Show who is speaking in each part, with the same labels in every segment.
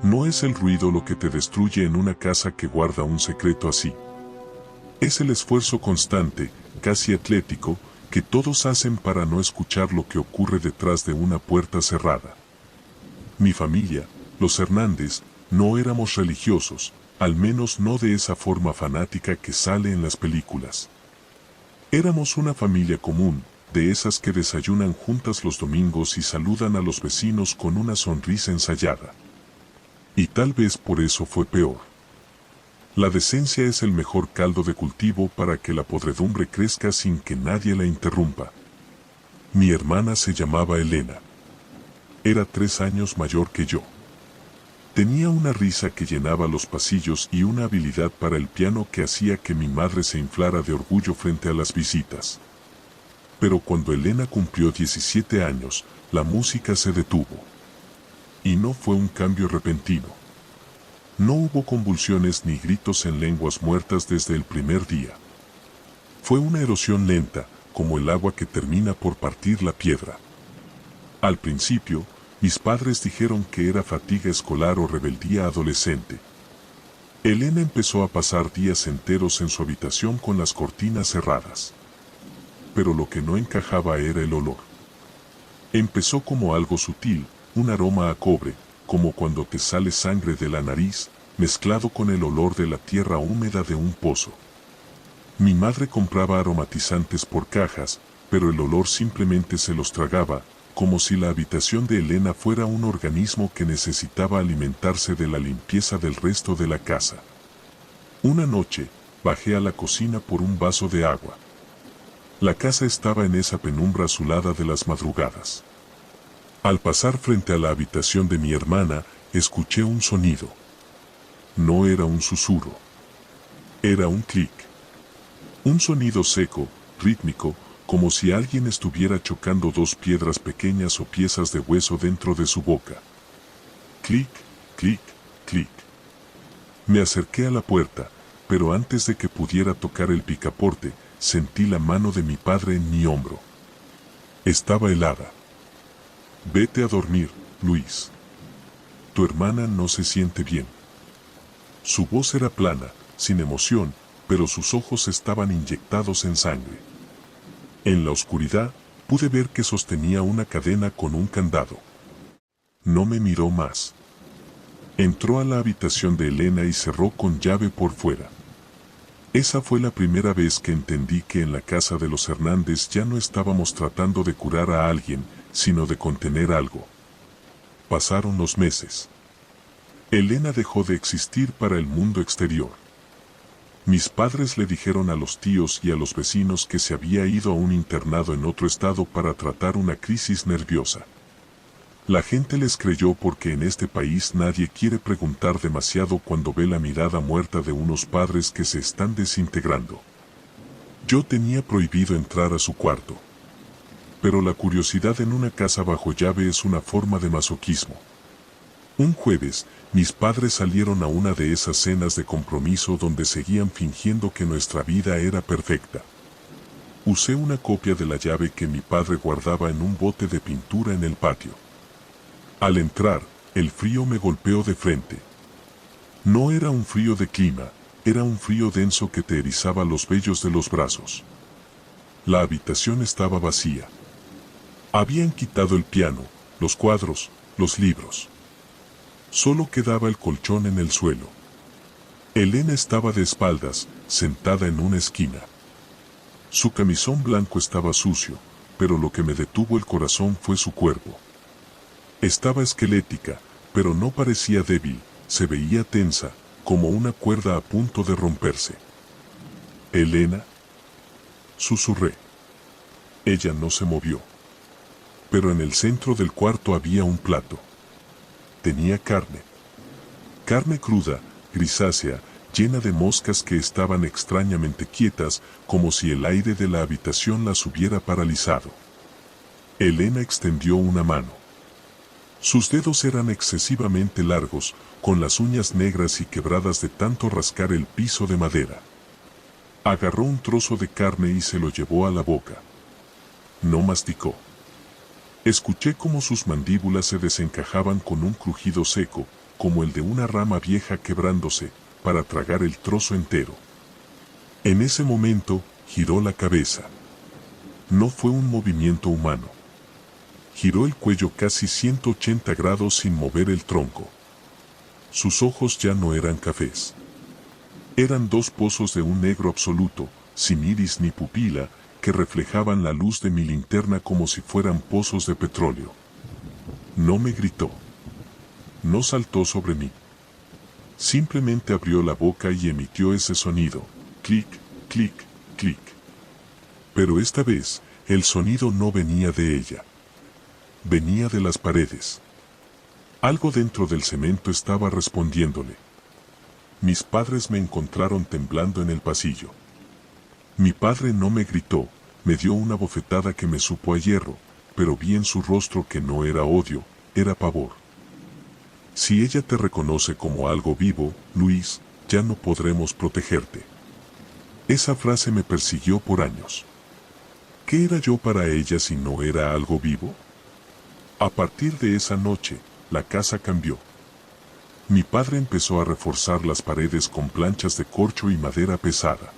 Speaker 1: No es el ruido lo que te destruye en una casa que guarda un secreto así. Es el esfuerzo constante, casi atlético, que todos hacen para no escuchar lo que ocurre detrás de una puerta cerrada. Mi familia, los Hernández, no éramos religiosos, al menos no de esa forma fanática que sale en las películas. Éramos una familia común, de esas que desayunan juntas los domingos y saludan a los vecinos con una sonrisa ensayada. Y tal vez por eso fue peor. La decencia es el mejor caldo de cultivo para que la podredumbre crezca sin que nadie la interrumpa. Mi hermana se llamaba Elena. Era 3 años mayor que yo. Tenía una risa que llenaba los pasillos y una habilidad para el piano que hacía que mi madre se inflara de orgullo frente a las visitas. Pero cuando Elena cumplió 17 años, la música se detuvo. Y no fue un cambio repentino. No hubo convulsiones ni gritos en lenguas muertas desde el primer día. Fue una erosión lenta, como el agua que termina por partir la piedra. Al principio, mis padres dijeron que era fatiga escolar o rebeldía adolescente. Elena empezó a pasar días enteros en su habitación con las cortinas cerradas. Pero lo que no encajaba era el olor. Empezó como algo sutil, un aroma a cobre, como cuando te sale sangre de la nariz, mezclado con el olor de la tierra húmeda de un pozo. Mi madre compraba aromatizantes por cajas, pero el olor simplemente se los tragaba, como si la habitación de Elena fuera un organismo que necesitaba alimentarse de la limpieza del resto de la casa. Una noche, bajé a la cocina por un vaso de agua. La casa estaba en esa penumbra azulada de las madrugadas. Al pasar frente a la habitación de mi hermana, escuché un sonido. No era un susurro. Era un clic. Un sonido seco, rítmico, como si alguien estuviera chocando 2 piedras pequeñas o piezas de hueso dentro de su boca. Clic, clic, clic. Me acerqué a la puerta, pero antes de que pudiera tocar el picaporte, sentí la mano de mi padre en mi hombro. Estaba helada. Vete a dormir, Luis. Tu hermana no se siente bien. Su voz era plana, sin emoción, pero sus ojos estaban inyectados en sangre. En la oscuridad, pude ver que sostenía una cadena con un candado. No me miró más. Entró a la habitación de Elena y cerró con llave por fuera. Esa fue la primera vez que entendí que en la casa de los Hernández ya no estábamos tratando de curar a alguien, sino de contener algo. Pasaron los meses. Elena dejó de existir para el mundo exterior. Mis padres le dijeron a los tíos y a los vecinos que se había ido a un internado en otro estado para tratar una crisis nerviosa. La gente les creyó porque en este país nadie quiere preguntar demasiado cuando ve la mirada muerta de unos padres que se están desintegrando. Yo tenía prohibido entrar a su cuarto. Pero la curiosidad en una casa bajo llave es una forma de masoquismo. Un jueves, mis padres salieron a una de esas cenas de compromiso donde seguían fingiendo que nuestra vida era perfecta. Usé una copia de la llave que mi padre guardaba en un bote de pintura en el patio. Al entrar, el frío me golpeó de frente. No era un frío de clima, era un frío denso que te erizaba los vellos de los brazos. La habitación estaba vacía. Habían quitado el piano, los cuadros, los libros. Solo quedaba el colchón en el suelo. Elena estaba de espaldas, sentada en una esquina. Su camisón blanco estaba sucio, pero lo que me detuvo el corazón fue su cuerpo. Estaba esquelética, pero no parecía débil, se veía tensa, como una cuerda a punto de romperse. «¿Elena?», susurré. Ella no se movió. Pero en el centro del cuarto había un plato. Tenía carne. Carne cruda, grisácea, llena de moscas que estaban extrañamente quietas, como si el aire de la habitación las hubiera paralizado. Elena extendió una mano. Sus dedos eran excesivamente largos, con las uñas negras y quebradas de tanto rascar el piso de madera. Agarró un trozo de carne y se lo llevó a la boca. No masticó. Escuché cómo sus mandíbulas se desencajaban con un crujido seco, como el de una rama vieja quebrándose, para tragar el trozo entero. En ese momento, giró la cabeza. No fue un movimiento humano. Giró el cuello casi 180 grados sin mover el tronco. Sus ojos ya no eran cafés. Eran dos pozos de un negro absoluto, sin iris ni pupila, que reflejaban la luz de mi linterna como si fueran pozos de petróleo. No me gritó. No saltó sobre mí. Simplemente abrió la boca y emitió ese sonido, clic, clic, clic. Pero esta vez, el sonido no venía de ella. Venía de las paredes. Algo dentro del cemento estaba respondiéndole. Mis padres me encontraron temblando en el pasillo. Mi padre no me gritó, me dio una bofetada que me supo a hierro, pero vi en su rostro que no era odio, era pavor. Si ella te reconoce como algo vivo, Luis, ya no podremos protegerte. Esa frase me persiguió por años. ¿Qué era yo para ella si no era algo vivo? A partir de esa noche, la casa cambió. Mi padre empezó a reforzar las paredes con planchas de corcho y madera pesada.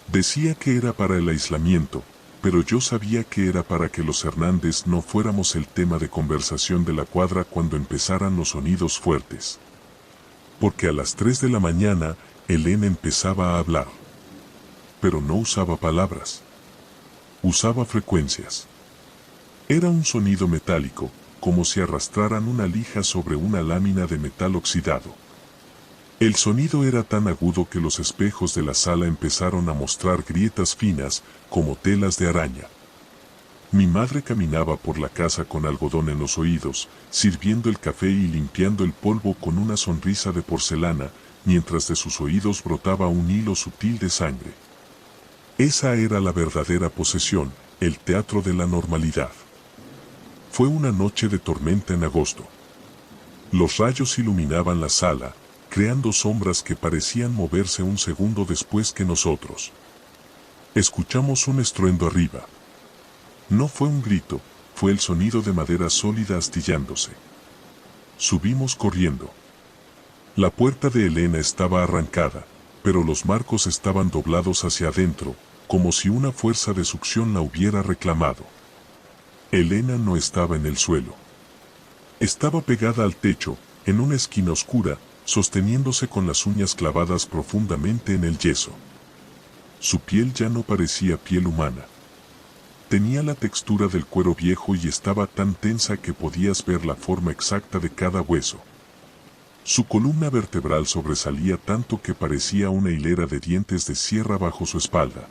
Speaker 1: Decía que era para el aislamiento, pero yo sabía que era para que los Hernández no fuéramos el tema de conversación de la cuadra cuando empezaran los sonidos fuertes. Porque a las 3 de la mañana, Elena empezaba a hablar. Pero no usaba palabras. Usaba frecuencias. Era un sonido metálico, como si arrastraran una lija sobre una lámina de metal oxidado. El sonido era tan agudo que los espejos de la sala empezaron a mostrar grietas finas, como telas de araña. Mi madre caminaba por la casa con algodón en los oídos, sirviendo el café y limpiando el polvo con una sonrisa de porcelana, mientras de sus oídos brotaba un hilo sutil de sangre. Esa era la verdadera posesión, el teatro de la normalidad. Fue una noche de tormenta en agosto. Los rayos iluminaban la sala, creando sombras que parecían moverse un segundo después que nosotros. Escuchamos un estruendo arriba. No fue un grito, fue el sonido de madera sólida astillándose. Subimos corriendo. La puerta de Elena estaba arrancada, pero los marcos estaban doblados hacia adentro, como si una fuerza de succión la hubiera reclamado. Elena no estaba en el suelo. Estaba pegada al techo, en una esquina oscura, sosteniéndose con las uñas clavadas profundamente en el yeso. Su piel ya no parecía piel humana. Tenía la textura del cuero viejo y estaba tan tensa que podías ver la forma exacta de cada hueso. Su columna vertebral sobresalía tanto que parecía una hilera de dientes de sierra bajo su espalda.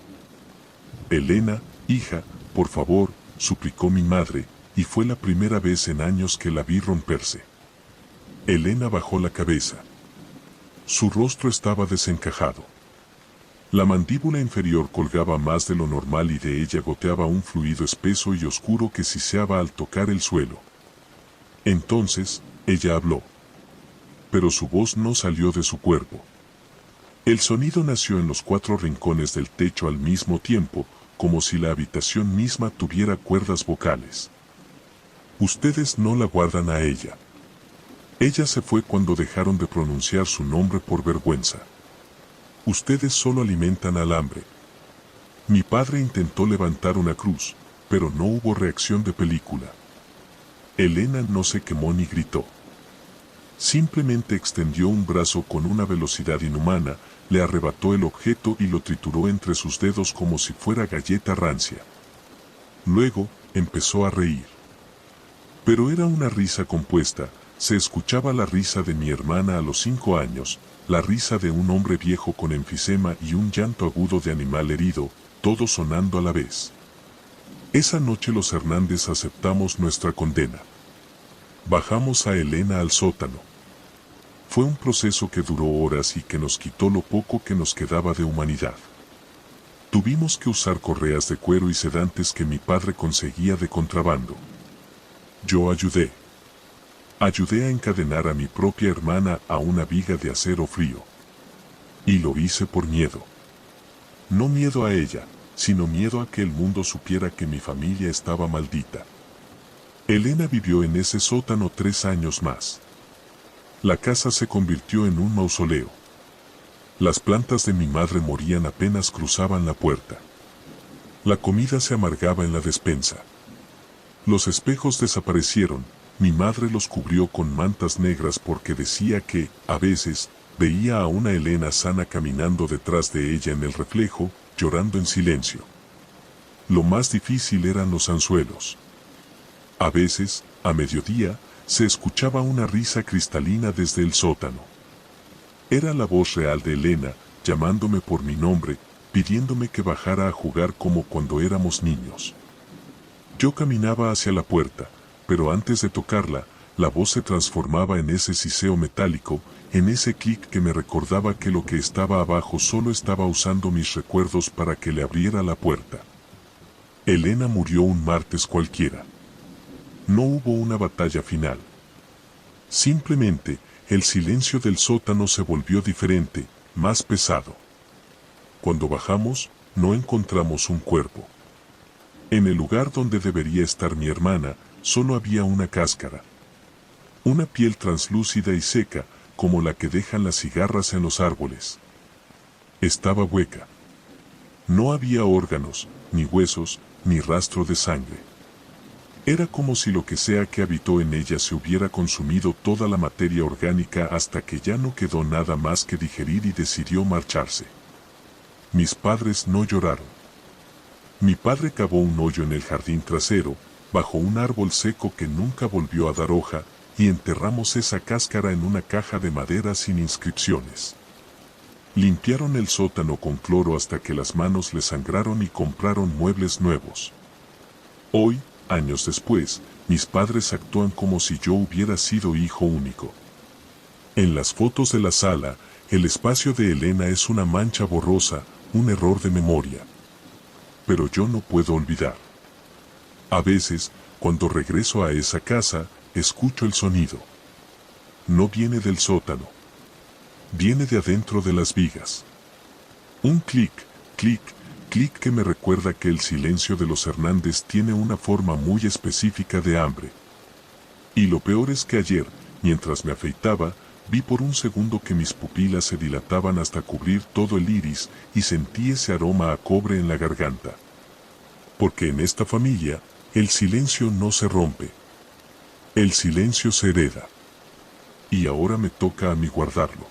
Speaker 1: Elena, hija, por favor, suplicó mi madre, y fue la primera vez en años que la vi romperse. Elena bajó la cabeza. Su rostro estaba desencajado. La mandíbula inferior colgaba más de lo normal y de ella goteaba un fluido espeso y oscuro que siseaba al tocar el suelo. Entonces, ella habló. Pero su voz no salió de su cuerpo. El sonido nació en los 4 rincones del techo al mismo tiempo, como si la habitación misma tuviera cuerdas vocales. Ustedes no la guardan a ella. Ella se fue cuando dejaron de pronunciar su nombre por vergüenza. Ustedes solo alimentan al hambre. Mi padre intentó levantar una cruz, pero no hubo reacción de película. Elena no se quemó ni gritó. Simplemente extendió un brazo con una velocidad inhumana, le arrebató el objeto y lo trituró entre sus dedos como si fuera galleta rancia. Luego, empezó a reír. Pero era una risa compuesta, se escuchaba la risa de mi hermana a los 5 años, la risa de un hombre viejo con enfisema y un llanto agudo de animal herido, todo sonando a la vez. Esa noche los Hernández aceptamos nuestra condena. Bajamos a Elena al sótano. Fue un proceso que duró horas y que nos quitó lo poco que nos quedaba de humanidad. Tuvimos que usar correas de cuero y sedantes que mi padre conseguía de contrabando. Yo ayudé. Ayudé a encadenar a mi propia hermana a una viga de acero frío. Y lo hice por miedo. No miedo a ella, sino miedo a que el mundo supiera que mi familia estaba maldita. Elena vivió en ese sótano 3 años más. La casa se convirtió en un mausoleo. Las plantas de mi madre morían apenas cruzaban la puerta. La comida se amargaba en la despensa. Los espejos desaparecieron, mi madre los cubrió con mantas negras porque decía que, a veces, veía a una Elena sana caminando detrás de ella en el reflejo, llorando en silencio. Lo más difícil eran los anzuelos. A veces, a mediodía, se escuchaba una risa cristalina desde el sótano. Era la voz real de Elena, llamándome por mi nombre, pidiéndome que bajara a jugar como cuando éramos niños. Yo caminaba hacia la puerta, pero antes de tocarla, la voz se transformaba en ese siseo metálico, en ese clic que me recordaba que lo que estaba abajo solo estaba usando mis recuerdos para que le abriera la puerta. Elena murió un martes cualquiera. No hubo una batalla final. Simplemente, el silencio del sótano se volvió diferente, más pesado. Cuando bajamos, no encontramos un cuerpo. En el lugar donde debería estar mi hermana, solo había una cáscara. Una piel translúcida y seca, como la que dejan las cigarras en los árboles. Estaba hueca. No había órganos, ni huesos, ni rastro de sangre. Era como si lo que sea que habitó en ella se hubiera consumido toda la materia orgánica hasta que ya no quedó nada más que digerir y decidió marcharse. Mis padres no lloraron. Mi padre cavó un hoyo en el jardín trasero, bajo un árbol seco que nunca volvió a dar hoja, y enterramos esa cáscara en una caja de madera sin inscripciones. Limpiaron el sótano con cloro hasta que las manos le sangraron y compraron muebles nuevos. Hoy, años después, mis padres actúan como si yo hubiera sido hijo único. En las fotos de la sala, el espacio de Elena es una mancha borrosa, un error de memoria. Pero yo no puedo olvidar. A veces, cuando regreso a esa casa, escucho el sonido. No viene del sótano. Viene de adentro de las vigas. Un clic, clic, clic que me recuerda que el silencio de los Hernández tiene una forma muy específica de hambre. Y lo peor es que ayer, mientras me afeitaba, vi por un segundo que mis pupilas se dilataban hasta cubrir todo el iris y sentí ese aroma a cobre en la garganta. Porque en esta familia, el silencio no se rompe. El silencio se hereda. Y ahora me toca a mí guardarlo.